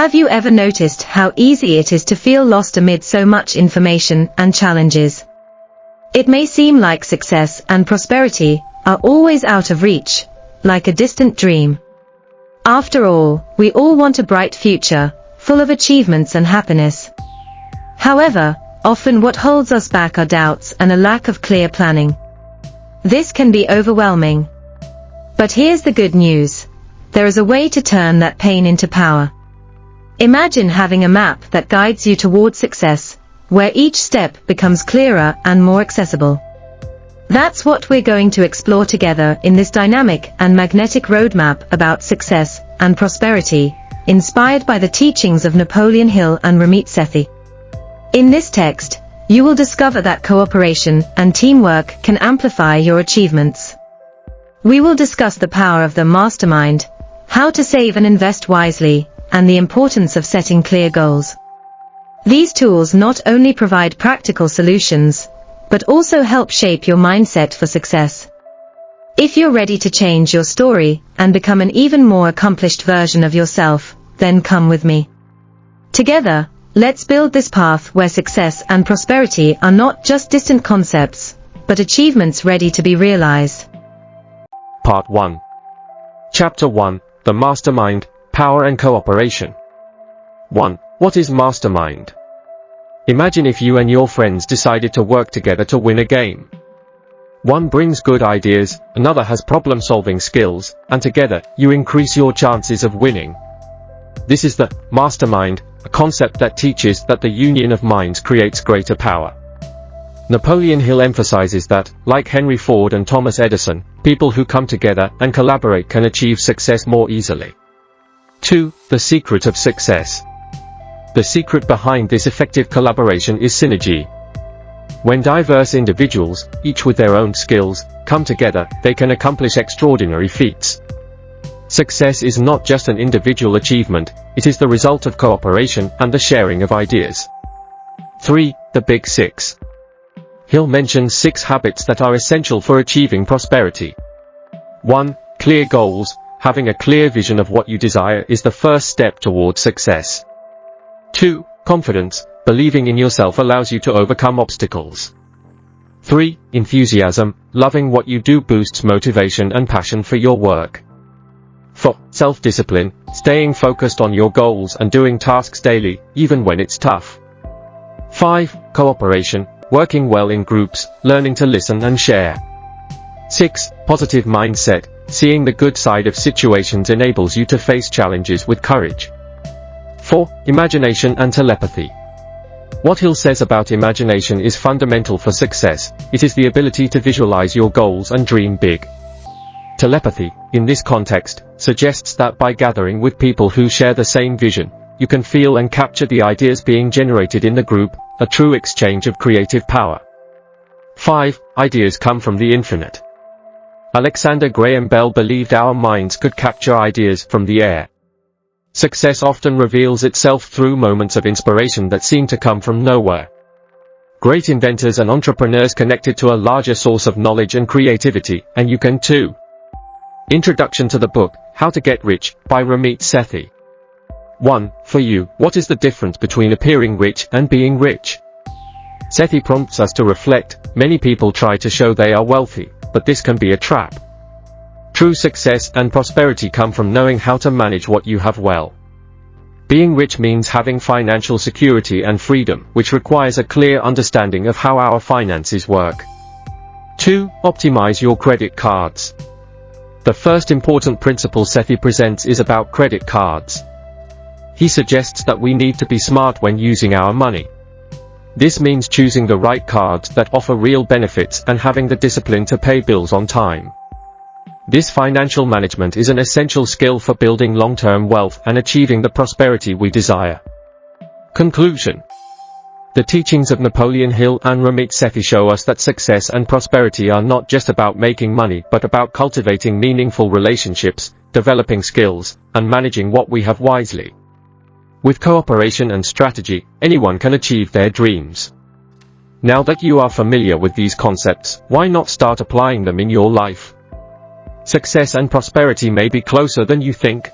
Have you ever noticed how easy it is to feel lost amid so much information and challenges? It may seem like success and prosperity are always out of reach, like a distant dream. After all, we all want a bright future, full of achievements and happiness. However, often what holds us back are doubts and a lack of clear planning. This can be overwhelming. But here's the good news. There is a way to turn that pain into power. Imagine having a map that guides you towards success, where each step becomes clearer and more accessible. That's what we're going to explore together in this dynamic and magnetic roadmap about success and prosperity, inspired by the teachings of Napoleon Hill and Ramit Sethi. In this text, you will discover that cooperation and teamwork can amplify your achievements. We will discuss the power of the mastermind, how to save and invest wisely, and the importance of setting clear goals. These tools not only provide practical solutions, but also help shape your mindset for success. If you're ready to change your story and become an even more accomplished version of yourself, then come with me. Together, let's build this path where success and prosperity are not just distant concepts, but achievements ready to be realized. Part 1. Chapter 1, The Mastermind, Power and Cooperation. 1. What is Mastermind? Imagine if you and your friends decided to work together to win a game. One brings good ideas, another has problem-solving skills, and together, you increase your chances of winning. This is the mastermind, a concept that teaches that the union of minds creates greater power. Napoleon Hill emphasizes that, like Henry Ford and Thomas Edison, people who come together and collaborate can achieve success more easily. 2. The secret of success. The secret behind this effective collaboration is synergy. When diverse individuals, each with their own skills, come together, they can accomplish extraordinary feats. Success is not just an individual achievement, it is the result of cooperation and the sharing of ideas. 3. The Big Six. Hill mentions 6 habits that are essential for achieving prosperity. 1. Clear goals. Having a clear vision of what you desire is the first step towards success. 2. Confidence. Believing in yourself allows you to overcome obstacles. 3. Enthusiasm. Loving what you do boosts motivation and passion for your work. 4. Self-discipline. Staying focused on your goals and doing tasks daily, even when it's tough. 5. Cooperation. Working well in groups, learning to listen and share. 6. Positive mindset. Seeing the good side of situations enables you to face challenges with courage. 4. Imagination and telepathy. What Hill says about imagination is fundamental for success. It is the ability to visualize your goals and dream big. Telepathy, in this context, suggests that by gathering with people who share the same vision, you can feel and capture the ideas being generated in the group, a true exchange of creative power. 5. Ideas come from the infinite. Alexander Graham Bell believed our minds could capture ideas from the air. Success often reveals itself through moments of inspiration that seem to come from nowhere. Great inventors and entrepreneurs connected to a larger source of knowledge and creativity, and you can too. Introduction to the book, How to Get Rich, by Ramit Sethi. 1. For you, what is the difference between appearing rich and being rich? Sethi prompts us to reflect. Many people try to show they are wealthy, but this can be a trap. True success and prosperity come from knowing how to manage what you have well. Being rich means having financial security and freedom, which requires a clear understanding of how our finances work. 2. Optimize your credit cards. The first important principle Sethi presents is about credit cards. He suggests that we need to be smart when using our money. This means choosing the right cards that offer real benefits and having the discipline to pay bills on time. This financial management is an essential skill for building long-term wealth and achieving the prosperity we desire. Conclusion. The teachings of Napoleon Hill and Ramit Sethi show us that success and prosperity are not just about making money but about cultivating meaningful relationships, developing skills, and managing what we have wisely. With cooperation and strategy, anyone can achieve their dreams. Now that you are familiar with these concepts, why not start applying them in your life? Success and prosperity may be closer than you think.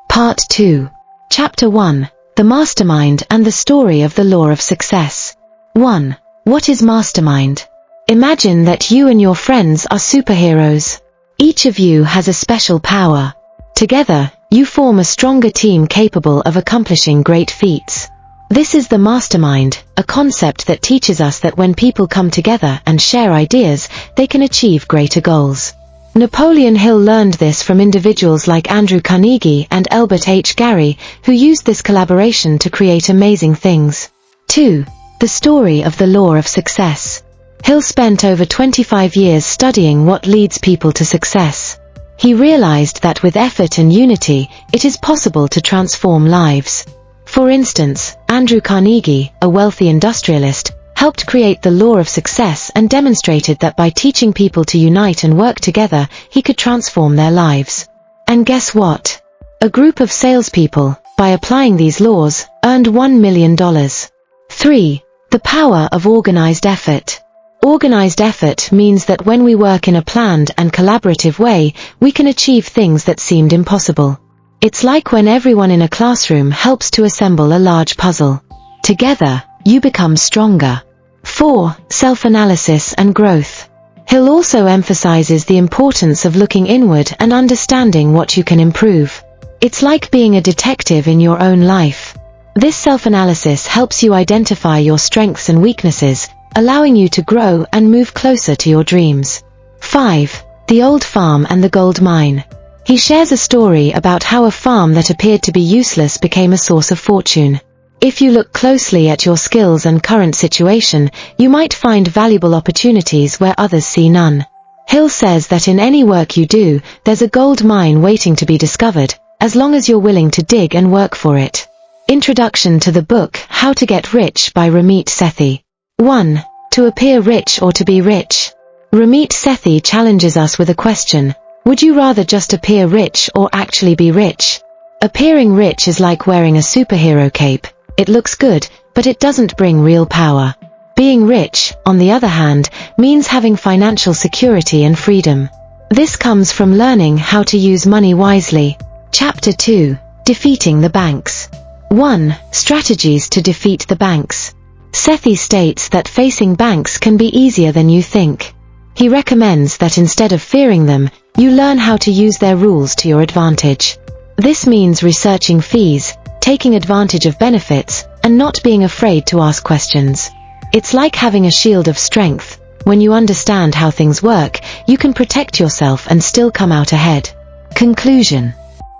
Part 2. Chapter 1. The Mastermind and the Story of the Law of Success. 1. What is Mastermind? Imagine that you and your friends are superheroes. Each of you has a special power. Together, you form a stronger team capable of accomplishing great feats. This is the mastermind, a concept that teaches us that when people come together and share ideas, they can achieve greater goals. Napoleon Hill learned this from individuals like Andrew Carnegie and Albert H. Gary, who used this collaboration to create amazing things. 2. The Story of the Law of Success. Hill spent over 25 years studying what leads people to success. He realized that with effort and unity, it is possible to transform lives. For instance, Andrew Carnegie, a wealthy industrialist, helped create the law of success and demonstrated that by teaching people to unite and work together, he could transform their lives. And guess what? A group of salespeople, by applying these laws, earned $1 million. 3. The power of organized effort. Organized effort means that when we work in a planned and collaborative way, we can achieve things that seemed impossible. It's like when everyone in a classroom helps to assemble a large puzzle. Together, you become stronger. 4. Self-analysis and growth. Hill also emphasizes the importance of looking inward and understanding what you can improve. It's like being a detective in your own life. This self-analysis helps you identify your strengths and weaknesses, allowing you to grow and move closer to your dreams. 5. The Old Farm and the Gold Mine. He shares a story about how a farm that appeared to be useless became a source of fortune. If you look closely at your skills and current situation, you might find valuable opportunities where others see none. Hill says that in any work you do, there's a gold mine waiting to be discovered, as long as you're willing to dig and work for it. Introduction to the book How to Get Rich by Ramit Sethi. 1. To appear rich or to be rich. Ramit Sethi challenges us with a question. Would you rather just appear rich or actually be rich? Appearing rich is like wearing a superhero cape. It looks good, but it doesn't bring real power. Being rich, on the other hand, means having financial security and freedom. This comes from learning how to use money wisely. Chapter 2. Defeating the Banks. 1. Strategies to defeat the banks. Sethi states that facing banks can be easier than you think. He recommends that instead of fearing them, you learn how to use their rules to your advantage. This means researching fees, taking advantage of benefits, and not being afraid to ask questions. It's like having a shield of strength. When you understand how things work, you can protect yourself and still come out ahead. Conclusion.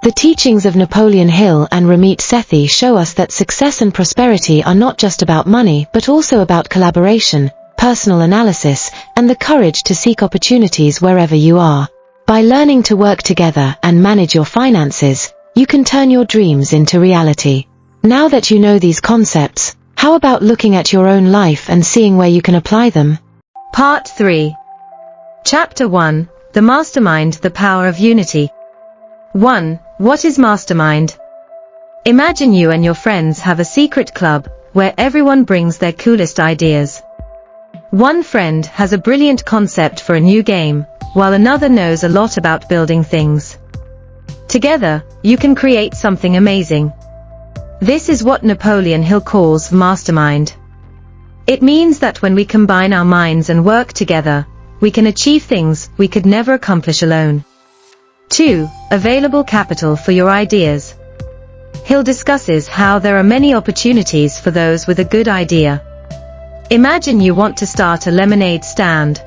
The teachings of Napoleon Hill and Ramit Sethi show us that success and prosperity are not just about money but also about collaboration, personal analysis, and the courage to seek opportunities wherever you are. By learning to work together and manage your finances, you can turn your dreams into reality. Now that you know these concepts, how about looking at your own life and seeing where you can apply them? Part 3. Chapter 1. The Mastermind, the Power of Unity. 1. What is Mastermind? Imagine you and your friends have a secret club, where everyone brings their coolest ideas. One friend has a brilliant concept for a new game, while another knows a lot about building things. Together, you can create something amazing. This is what Napoleon Hill calls mastermind. It means that when we combine our minds and work together, we can achieve things we could never accomplish alone. 2. Available capital for your ideas. Hill discusses how there are many opportunities for those with a good idea. Imagine you want to start a lemonade stand.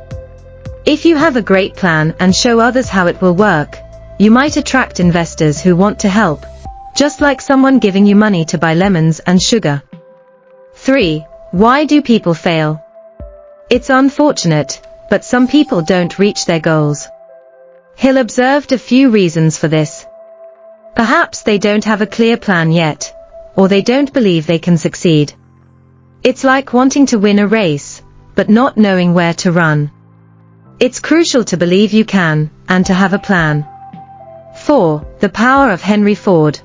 If you have a great plan and show others how it will work, you might attract investors who want to help, just like someone giving you money to buy lemons and sugar. 3. Why do people fail? It's unfortunate, but some people don't reach their goals. Hill observed a few reasons for this. Perhaps they don't have a clear plan yet, or they don't believe they can succeed. It's like wanting to win a race, but not knowing where to run. It's crucial to believe you can, and to have a plan. 4. The power of Henry Ford.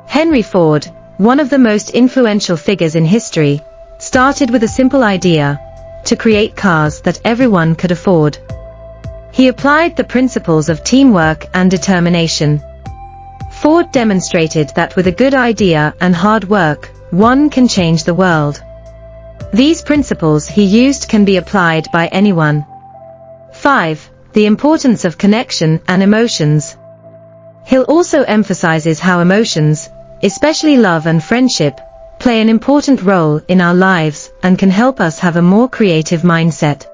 Henry Ford, one of the most influential figures in history, started with a simple idea: to create cars that everyone could afford. He applied the principles of teamwork and determination. Ford demonstrated that with a good idea and hard work, one can change the world. These principles he used can be applied by anyone. 5. The importance of connection and emotions. Hill also emphasizes how emotions, especially love and friendship, play an important role in our lives and can help us have a more creative mindset.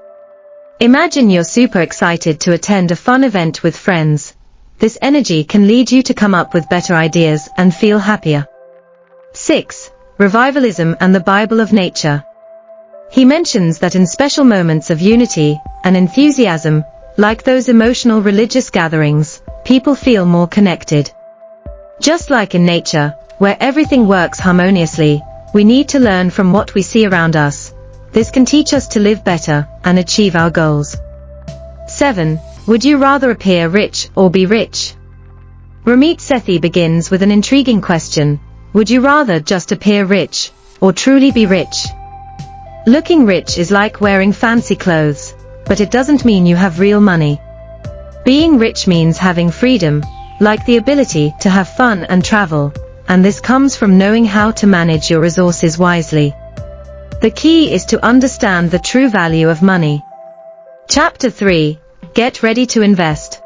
Imagine you're super excited to attend a fun event with friends. This energy can lead you to come up with better ideas and feel happier. 6. Revivalism and the Bible of nature. He mentions that in special moments of unity and enthusiasm, like those emotional religious gatherings, people feel more connected. Just like in nature, where everything works harmoniously, we need to learn from what we see around us. This can teach us to live better and achieve our goals. 7. Would you rather appear rich or be rich? Ramit Sethi begins with an intriguing question. Would you rather just appear rich, or truly be rich? Looking rich is like wearing fancy clothes, but it doesn't mean you have real money. Being rich means having freedom, like the ability to have fun and travel, and this comes from knowing how to manage your resources wisely. The key is to understand the true value of money. Chapter 3. Get ready to invest.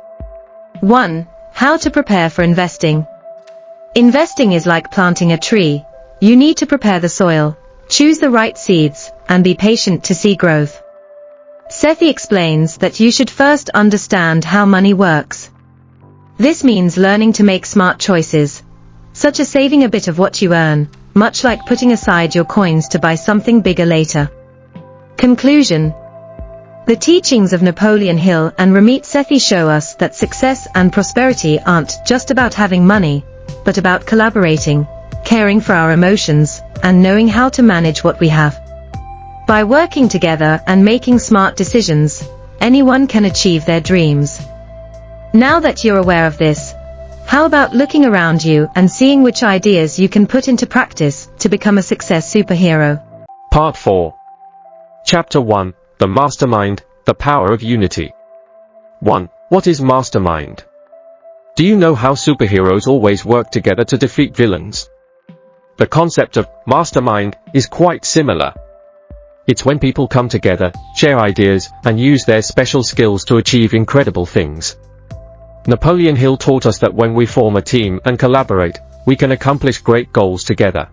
1. How to prepare for investing. Investing is like planting a tree. You need to prepare the soil, choose the right seeds, and be patient to see growth. Sethi explains that you should first understand how money works. This means learning to make smart choices, such as saving a bit of what you earn, much like putting aside your coins to buy something bigger later. Conclusion. The teachings of Napoleon Hill and Ramit Sethi show us that success and prosperity aren't just about having money, but about collaborating, caring for our emotions, and knowing how to manage what we have. By working together and making smart decisions, anyone can achieve their dreams. Now that you're aware of this, how about looking around you and seeing which ideas you can put into practice to become a success superhero? Part 4. Chapter 1. The Mastermind, the Power of Unity. 1. What is Mastermind? Do you know how superheroes always work together to defeat villains? The concept of mastermind is quite similar. It's when people come together, share ideas, and use their special skills to achieve incredible things. Napoleon Hill taught us that when we form a team and collaborate, we can accomplish great goals together.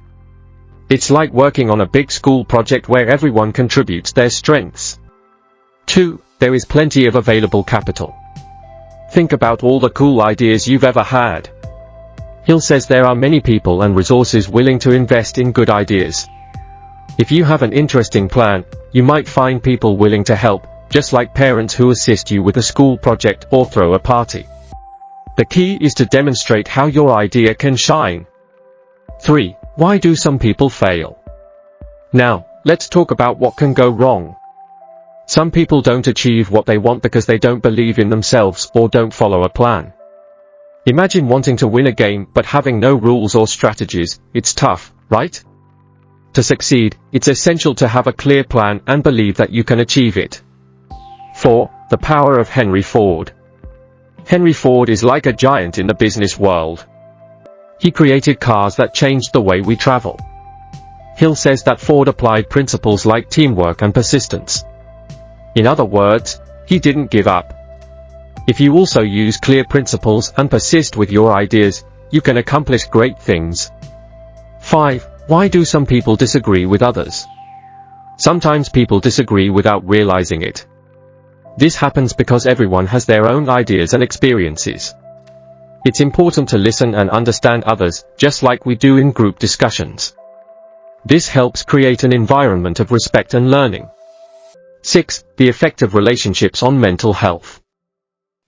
It's like working on a big school project where everyone contributes their strengths. 2. There is plenty of available capital. Think about all the cool ideas you've ever had. Hill says there are many people and resources willing to invest in good ideas. If you have an interesting plan, you might find people willing to help, just like parents who assist you with a school project or throw a party. The key is to demonstrate how your idea can shine. 3. Why do some people fail? Now, let's talk about what can go wrong. Some people don't achieve what they want because they don't believe in themselves or don't follow a plan. Imagine wanting to win a game but having no rules or strategies. It's tough, right? To succeed, it's essential to have a clear plan and believe that you can achieve it. 4. The power of Henry Ford. Henry Ford is like a giant in the business world. He created cars that changed the way we travel. Hill says that Ford applied principles like teamwork and persistence. In other words, he didn't give up. If you also use clear principles and persist with your ideas, you can accomplish great things. 5. Why do some people disagree with others? Sometimes people disagree without realizing it. This happens because everyone has their own ideas and experiences. It's important to listen and understand others, just like we do in group discussions. This helps create an environment of respect and learning. 6. The effect of relationships on mental health.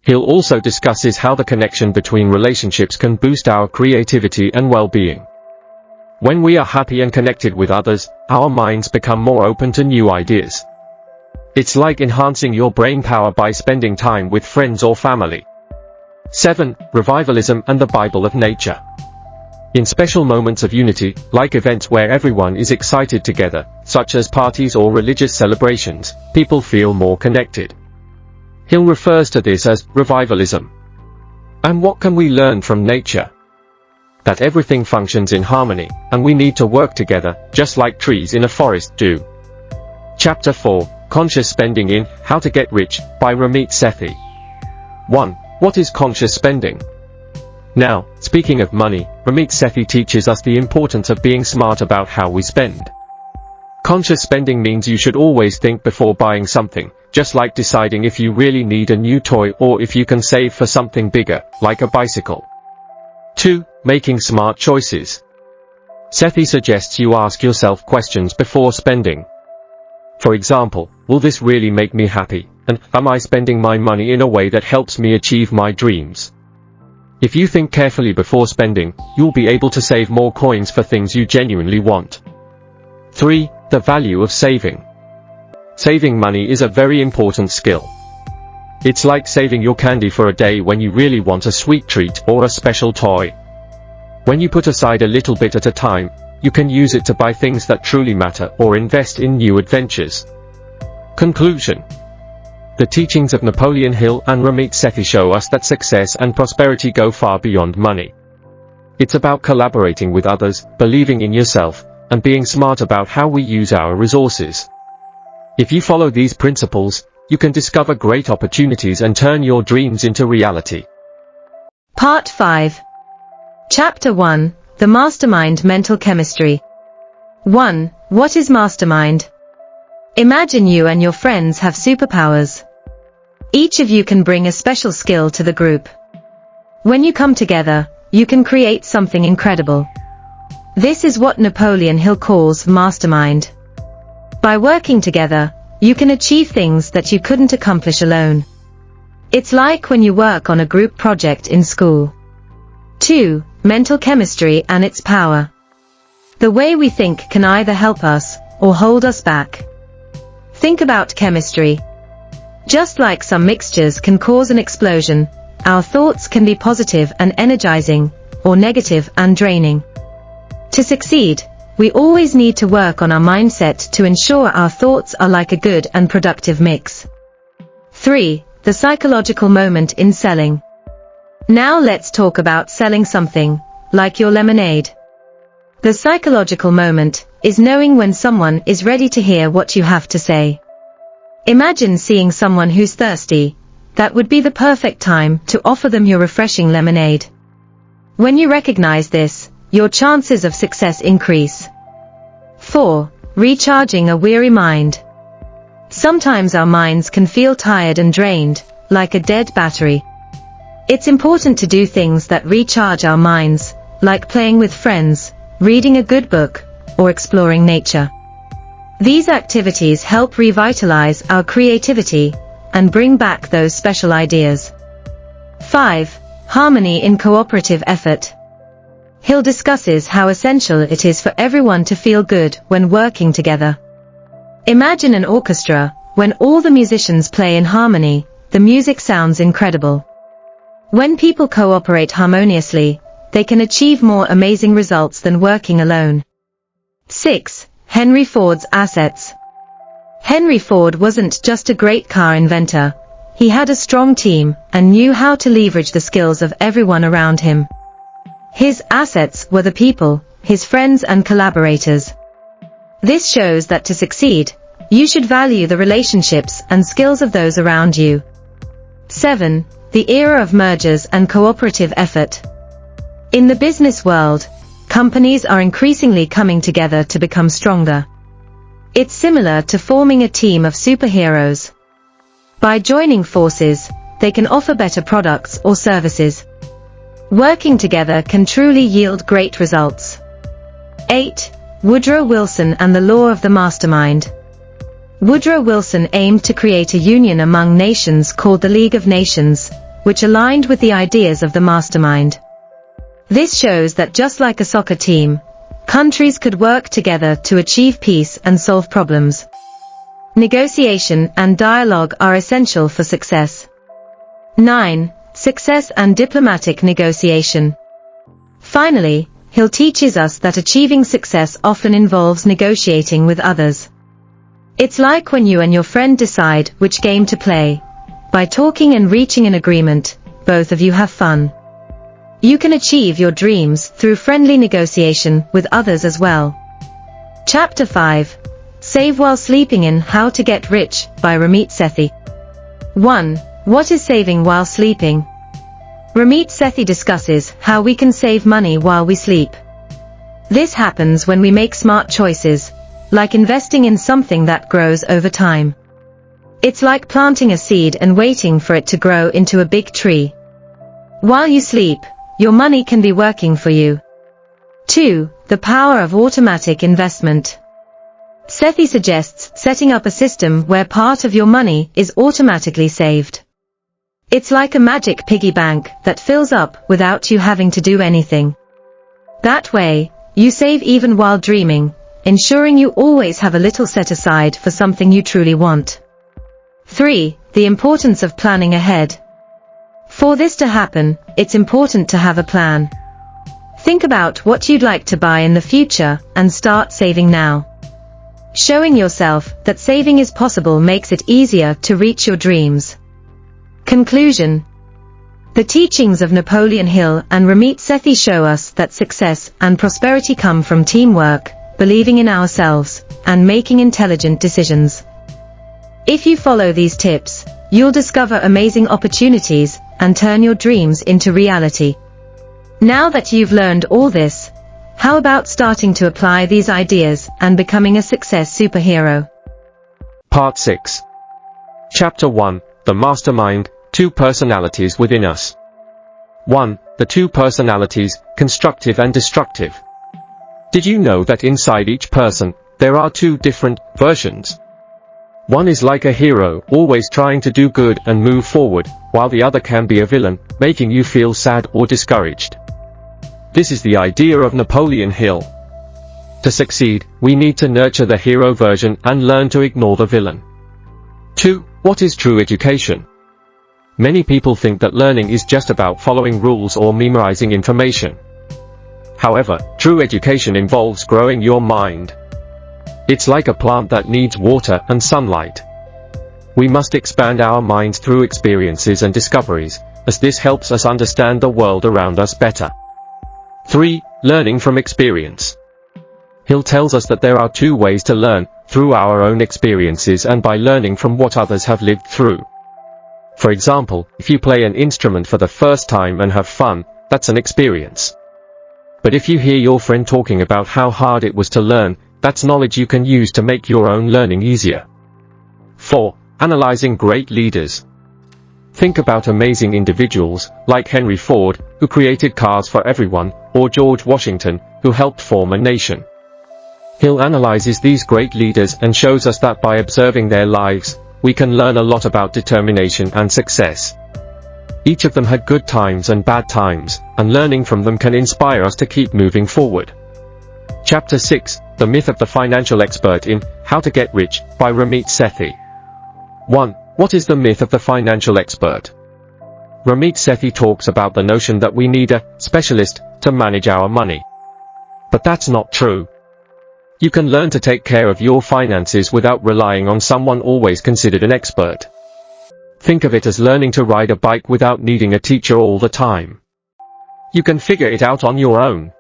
Hill also discusses how the connection between relationships can boost our creativity and well-being. When we are happy and connected with others, our minds become more open to new ideas. It's like enhancing your brain power by spending time with friends or family. 7. Revivalism and the Bible of nature. In special moments of unity, like events where everyone is excited together, such as parties or religious celebrations, people feel more connected. Hill refers to this as revivalism. And what can we learn from nature? that everything functions in harmony, and we need to work together, just like trees in a forest do. Chapter 4, Conscious Spending in How to Get Rich, by Ramit Sethi. 1. What is conscious spending? Now, speaking of money, Ramit Sethi teaches us the importance of being smart about how we spend. Conscious spending means you should always think before buying something, just like deciding if you really need a new toy or if you can save for something bigger, like a bicycle. 2. Making smart choices. Sethi suggests you ask yourself questions before spending. For example, will this really make me happy, and am I spending my money in a way that helps me achieve my dreams? If you think carefully before spending, you'll be able to save more coins for things you genuinely want. 3. The value of saving. Saving money is a very important skill. It's like saving your candy for a day when you really want a sweet treat or a special toy. When you put aside a little bit at a time, you can use it to buy things that truly matter or invest in new adventures. Conclusion. The teachings of Napoleon Hill and Ramit Sethi show us that success and prosperity go far beyond money. It's about collaborating with others, believing in yourself, and being smart about how we use our resources. If you follow these principles, you can discover great opportunities and turn your dreams into reality. Part 5. Chapter 1, The Mastermind Mental Chemistry. 1. What is Mastermind? Imagine you and your friends have superpowers. Each of you can bring a special skill to the group. When you come together, you can create something incredible. This is what Napoleon Hill calls mastermind. By working together, you can achieve things that you couldn't accomplish alone. It's like when you work on a group project in school. 2. Mental chemistry and its power. The way we think can either help us or hold us back. Think about chemistry. Just like some mixtures can cause an explosion, our thoughts can be positive and energizing, or negative and draining. To succeed, we always need to work on our mindset to ensure our thoughts are like a good and productive mix. 3. The psychological moment in selling. Now let's talk about selling something, like your lemonade. The psychological moment is knowing when someone is ready to hear what you have to say. Imagine seeing someone who's thirsty. That would be the perfect time to offer them your refreshing lemonade. When you recognize this, your chances of success increase. 4. Recharging a weary mind. Sometimes our minds can feel tired and drained, like a dead battery. It's important to do things that recharge our minds, like playing with friends, reading a good book, or exploring nature. These activities help revitalize our creativity and bring back those special ideas. 5. Harmony in cooperative effort. Hill discusses how essential it is for everyone to feel good when working together. Imagine an orchestra. When all the musicians play in harmony, the music sounds incredible. When people cooperate harmoniously, they can achieve more amazing results than working alone. 6. Henry Ford's assets. Henry Ford wasn't just a great car inventor. He had a strong team and knew how to leverage the skills of everyone around him. His assets were the people, his friends and collaborators. This shows that to succeed, you should value the relationships and skills of those around you. 7. The era of mergers and cooperative effort. In the business world, companies are increasingly coming together to become stronger. It's similar to forming a team of superheroes. By joining forces, they can offer better products or services. Working together can truly yield great results. 8. Woodrow Wilson and the Law of the Mastermind. Woodrow Wilson aimed to create a union among nations called the League of Nations, which aligned with the ideas of the mastermind. This shows that just like a soccer team, countries could work together to achieve peace and solve problems. Negotiation and dialogue are essential for success. 9. Success and diplomatic negotiation. Finally, Hill teaches us that achieving success often involves negotiating with others. It's like when you and your friend decide which game to play. By talking and reaching an agreement, both of you have fun. You can achieve your dreams through friendly negotiation with others as well. Chapter 5. Save While Sleeping in How to Get Rich by Ramit Sethi. 1. What is saving while sleeping? Ramit Sethi discusses how we can save money while we sleep. This happens when we make smart choices, like investing in something that grows over time. It's like planting a seed and waiting for it to grow into a big tree. While you sleep, your money can be working for you. 2. The power of automatic investment. Sethi suggests setting up a system where part of your money is automatically saved. It's like a magic piggy bank that fills up without you having to do anything. That way, you save even while dreaming, ensuring you always have a little set aside for something you truly want. 3. The importance of planning ahead. For this to happen, it's important to have a plan. Think about what you'd like to buy in the future and start saving now. Showing yourself that saving is possible makes it easier to reach your dreams. Conclusion. The teachings of Napoleon Hill and Ramit Sethi show us that success and prosperity come from teamwork, believing in ourselves, and making intelligent decisions. If you follow these tips, you'll discover amazing opportunities and turn your dreams into reality. Now that you've learned all this, how about starting to apply these ideas and becoming a success superhero? Part 6. Chapter 1. The Mastermind, Two Personalities Within Us. 1. The two personalities, constructive and destructive. Did you know that inside each person, there are two different versions? One is like a hero, always trying to do good and move forward, while the other can be a villain, making you feel sad or discouraged. This is the idea of Napoleon Hill. To succeed, we need to nurture the hero version and learn to ignore the villain. 2. What is true education? Many people think that learning is just about following rules or memorizing information. However, true education involves growing your mind. It's like a plant that needs water and sunlight. We must expand our minds through experiences and discoveries, as this helps us understand the world around us better. 3. Learning from experience. Hill tells us that there are two ways to learn, through our own experiences and by learning from what others have lived through. For example, if you play an instrument for the first time and have fun, that's an experience. But if you hear your friend talking about how hard it was to learn, that's knowledge you can use to make your own learning easier. 4. Analyzing great leaders. Think about amazing individuals, like Henry Ford, who created cars for everyone, or George Washington, who helped form a nation. Hill analyzes these great leaders and shows us that by observing their lives, we can learn a lot about determination and success. Each of them had good times and bad times, and learning from them can inspire us to keep moving forward. Chapter 6. The Myth of the Financial Expert in How to Get Rich by Ramit Sethi. 1. What is the myth of the financial expert? Ramit Sethi talks about the notion that we need a specialist to manage our money. But that's not true. You can learn to take care of your finances without relying on someone always considered an expert. Think of it as learning to ride a bike without needing a teacher all the time. You can figure it out on your own.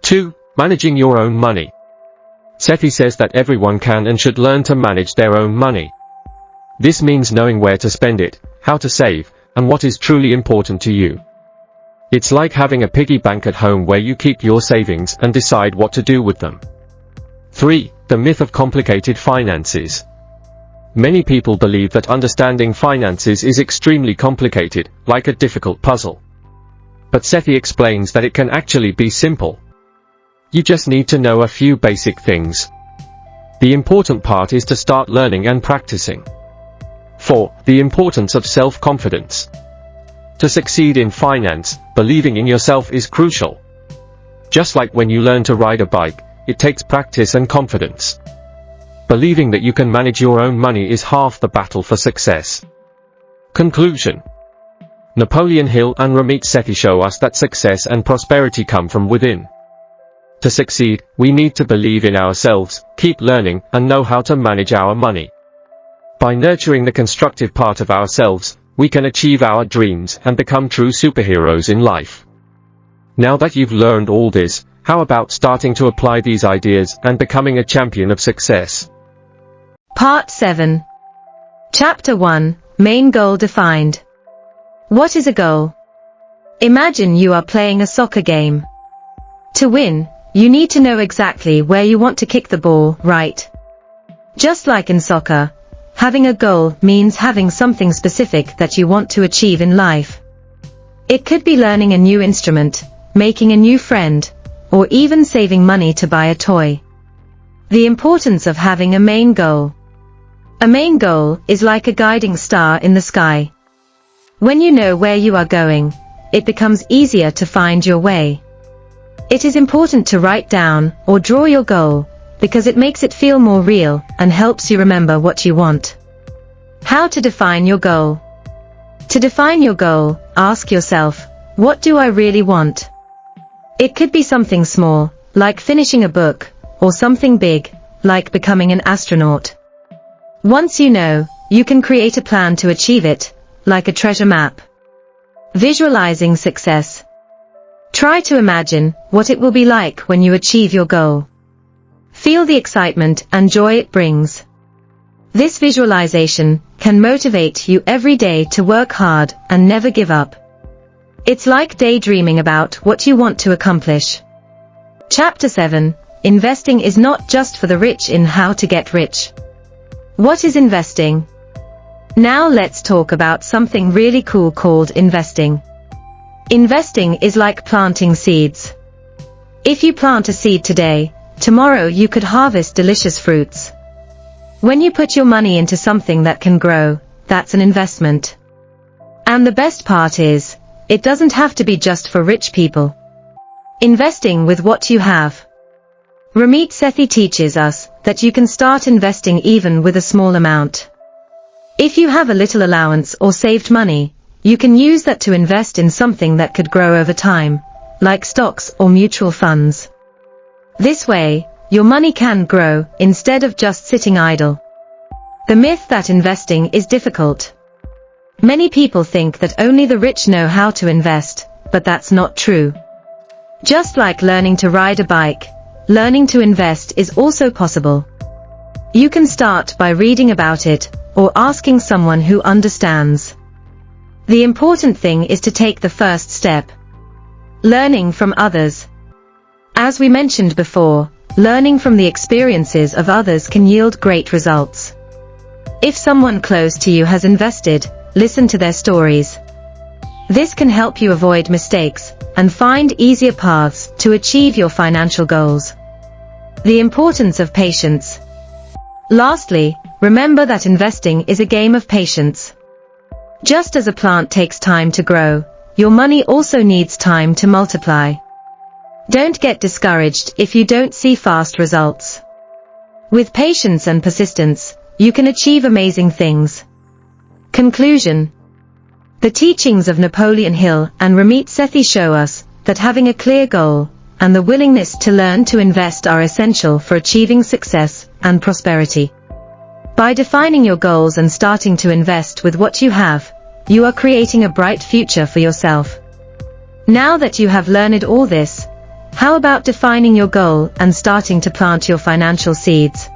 2. Managing your own money. Sethi says that everyone can and should learn to manage their own money. This means knowing where to spend it, how to save, and what is truly important to you. It's like having a piggy bank at home where you keep your savings and decide what to do with them. 3. The myth of complicated finances. Many people believe that understanding finances is extremely complicated, like a difficult puzzle. But Sethi explains that it can actually be simple. You just need to know a few basic things. The important part is to start learning and practicing. 4. The importance of self-confidence. To succeed in finance, believing in yourself is crucial. Just like when you learn to ride a bike, it takes practice and confidence. Believing that you can manage your own money is half the battle for success. Conclusion. Napoleon Hill and Ramit Sethi show us that success and prosperity come from within. To succeed, we need to believe in ourselves, keep learning, and know how to manage our money. By nurturing the constructive part of ourselves, we can achieve our dreams and become true superheroes in life. Now that you've learned all this, how about starting to apply these ideas and becoming a champion of success? Part 7. Chapter 1. Main goal defined. What is a goal? Imagine you are playing a soccer game. To win, you need to know exactly where you want to kick the ball, right? Just like in soccer, having a goal means having something specific that you want to achieve in life. It could be learning a new instrument, making a new friend, or even saving money to buy a toy. The importance of having a main goal. A main goal is like a guiding star in the sky. When you know where you are going, it becomes easier to find your way. It is important to write down or draw your goal, because it makes it feel more real and helps you remember what you want. How to define your goal? To define your goal, ask yourself, what do I really want? It could be something small, like finishing a book, or something big, like becoming an astronaut. Once you know, you can create a plan to achieve it, like a treasure map. Visualizing success. Try to imagine what it will be like when you achieve your goal. Feel the excitement and joy it brings. This visualization can motivate you every day to work hard and never give up. It's like daydreaming about what you want to accomplish. Chapter 7. Investing is not just for the rich in how to get rich. What is investing? Now let's talk about something really cool called investing. Investing is like planting seeds. If you plant a seed today, tomorrow you could harvest delicious fruits. When you put your money into something that can grow, that's an investment. And the best part is, it doesn't have to be just for rich people. Investing with what you have. Ramit Sethi teaches us that you can start investing even with a small amount. If you have a little allowance or saved money, you can use that to invest in something that could grow over time, like stocks or mutual funds. This way, your money can grow instead of just sitting idle. The myth that investing is difficult. Many people think that only the rich know how to invest, but that's not true. Just like learning to ride a bike, learning to invest is also possible. You can start by reading about it, or asking someone who understands. The important thing is to take the first step. Learning from others. As we mentioned before, learning from the experiences of others can yield great results. If someone close to you has invested, listen to their stories. This can help you avoid mistakes and find easier paths to achieve your financial goals. The importance of patience. Lastly, remember that investing is a game of patience. Just as a plant takes time to grow, your money also needs time to multiply. Don't get discouraged if you don't see fast results. With patience and persistence, you can achieve amazing things. Conclusion. The teachings of Napoleon Hill and Ramit Sethi show us that having a clear goal and the willingness to learn to invest are essential for achieving success and prosperity. By defining your goals and starting to invest with what you have, you are creating a bright future for yourself. Now that you have learned all this, how about defining your goal and starting to plant your financial seeds?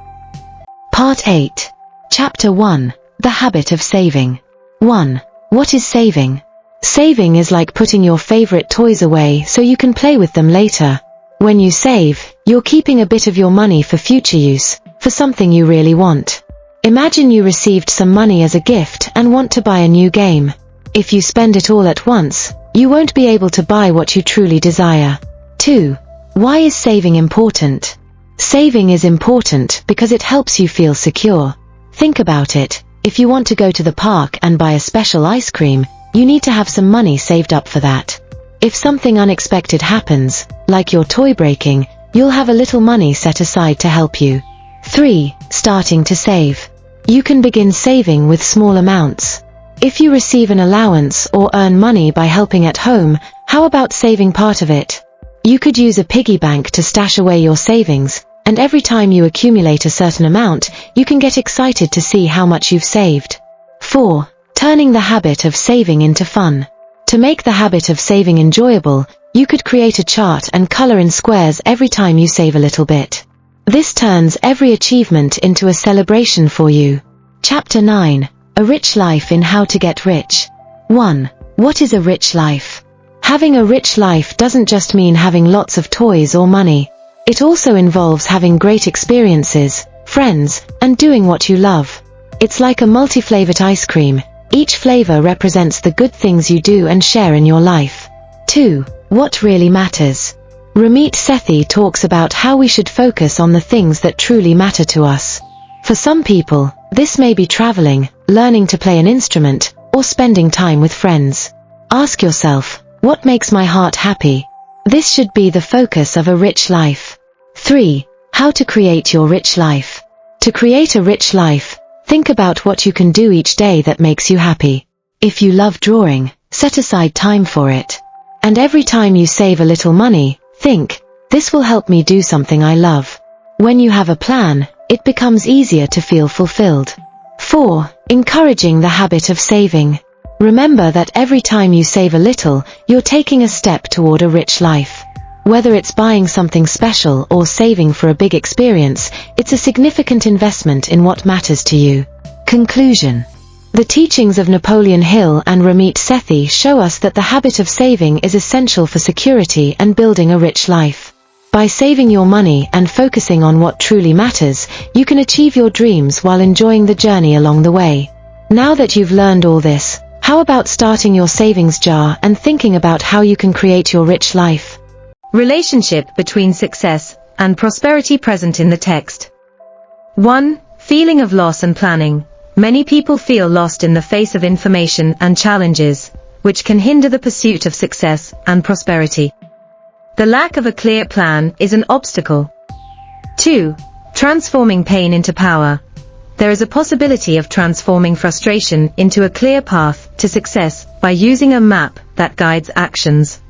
Part 8. Chapter 1. The habit of saving. 1. What is saving? Saving is like putting your favorite toys away so you can play with them later. When you save, you're keeping a bit of your money for future use, for something you really want. Imagine you received some money as a gift and want to buy a new game. If you spend it all at once, you won't be able to buy what you truly desire. 2. Why is saving important? Saving is important because it helps you feel secure. Think about it. If you want to go to the park and buy a special ice cream, you need to have some money saved up for that. If something unexpected happens, like your toy breaking, you'll have a little money set aside to help you. 3. Starting to save. You can begin saving with small amounts. If you receive an allowance or earn money by helping at home, how about saving part of it? You could use a piggy bank to stash away your savings, and every time you accumulate a certain amount, you can get excited to see how much you've saved. 4. Turning the habit of saving into fun. To make the habit of saving enjoyable, You could create a chart and color in squares every time you save a little bit. This turns every achievement into a celebration for you. Chapter 9. A Rich Life in How to Get Rich. 1. What is a rich life? Having a rich life doesn't just mean having lots of toys or money. It also involves having great experiences, friends, and doing what you love. It's like a multi-flavored ice cream. Each flavor represents the good things you do and share in your life. 2. What really matters? Ramit Sethi talks about how we should focus on the things that truly matter to us. For some people, this may be traveling, learning to play an instrument, or spending time with friends. Ask yourself, what makes my heart happy? This should be the focus of a rich life. 3. How to create your rich life. To create a rich life, think about what you can do each day that makes you happy. If you love drawing, set aside time for it. And every time you save a little money, think, this will help me do something I love. When you have a plan, it becomes easier to feel fulfilled. 4. Encouraging the habit of saving. Remember that every time you save a little, you're taking a step toward a rich life. Whether it's buying something special or saving for a big experience, it's a significant investment in what matters to you. Conclusion. The teachings of Napoleon Hill and Ramit Sethi show us that the habit of saving is essential for security and building a rich life. By saving your money and focusing on what truly matters, you can achieve your dreams while enjoying the journey along the way. Now that you've learned all this, how about starting your savings jar and thinking about how you can create your rich life? Relationship between success and prosperity present in the text. 1. Feeling of loss and planning. Many people feel lost in the face of information and challenges, which can hinder the pursuit of success and prosperity. The lack of a clear plan is an obstacle. 2. Transforming pain into power. There is a possibility of transforming frustration into a clear path to success by using a map that guides actions.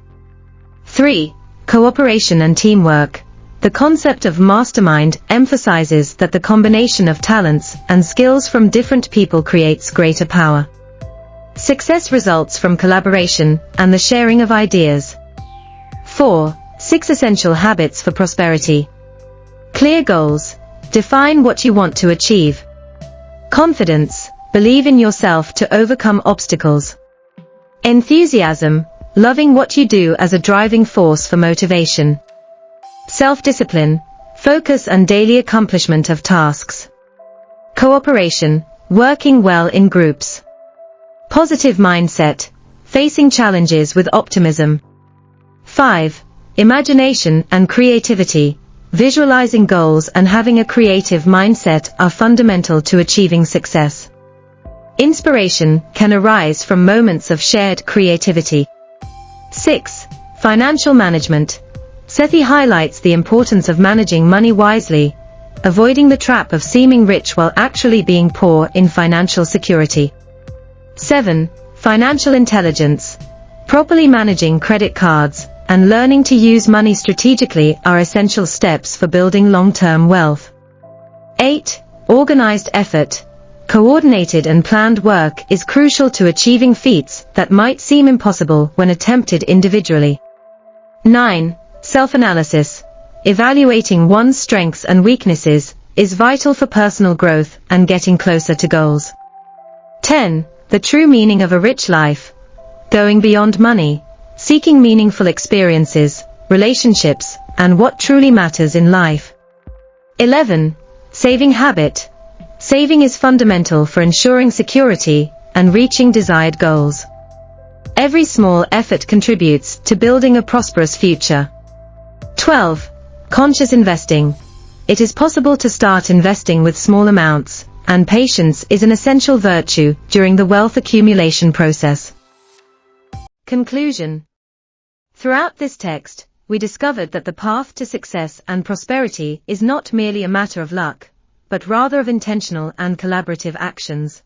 3. Cooperation and teamwork. The concept of mastermind emphasizes that the combination of talents and skills from different people creates greater power. Success results from collaboration and the sharing of ideas. 4. 6 essential habits for prosperity. Clear goals. Define what you want to achieve. Confidence. Believe in yourself to overcome obstacles. Enthusiasm. Loving what you do as a driving force for motivation. Self-discipline. Focus and daily accomplishment of tasks. Cooperation. Working well in groups. Positive mindset. Facing challenges with optimism. 5. Imagination and creativity. Visualizing goals and having a creative mindset are fundamental to achieving success. Inspiration can arise from moments of shared creativity. 6. Financial management. Sethi highlights the importance of managing money wisely, avoiding the trap of seeming rich while actually being poor in financial security. 7. Financial intelligence. Properly managing credit cards and learning to use money strategically are essential steps for building long-term wealth. 8. Organized effort. Coordinated and planned work is crucial to achieving feats that might seem impossible when attempted individually. 9. Self-analysis. Evaluating one's strengths and weaknesses is vital for personal growth and getting closer to goals. 10. The true meaning of a rich life. Going beyond money, seeking meaningful experiences, relationships, and what truly matters in life. 11. Saving habit. Saving is fundamental for ensuring security and reaching desired goals. Every small effort contributes to building a prosperous future. 12. Conscious investing. It is possible to start investing with small amounts, and patience is an essential virtue during the wealth accumulation process. Conclusion. Throughout this text, we discovered that the path to success and prosperity is not merely a matter of luck, but rather of intentional and collaborative actions.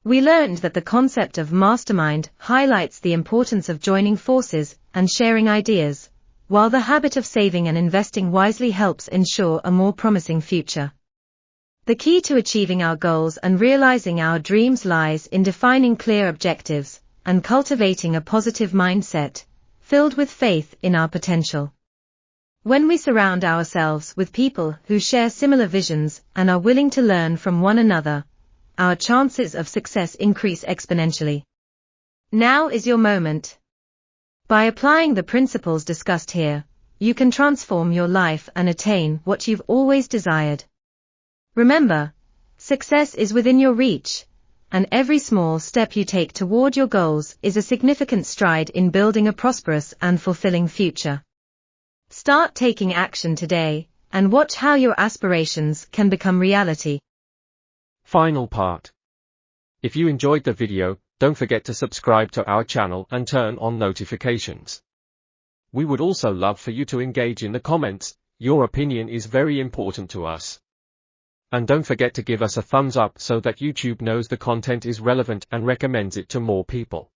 We learned that the concept of mastermind highlights the importance of joining forces and sharing ideas, while the habit of saving and investing wisely helps ensure a more promising future. The key to achieving our goals and realizing our dreams lies in defining clear objectives and cultivating a positive mindset, filled with faith in our potential. When we surround ourselves with people who share similar visions and are willing to learn from one another, our chances of success increase exponentially. Now is your moment. By applying the principles discussed here, you can transform your life and attain what you've always desired. Remember, success is within your reach, and every small step you take toward your goals is a significant stride in building a prosperous and fulfilling future. Start taking action today, and watch how your aspirations can become reality. Final part. If you enjoyed the video, don't forget to subscribe to our channel and turn on notifications. We would also love for you to engage in the comments. Your opinion is very important to us. And don't forget to give us a thumbs up so that YouTube knows the content is relevant and recommends it to more people.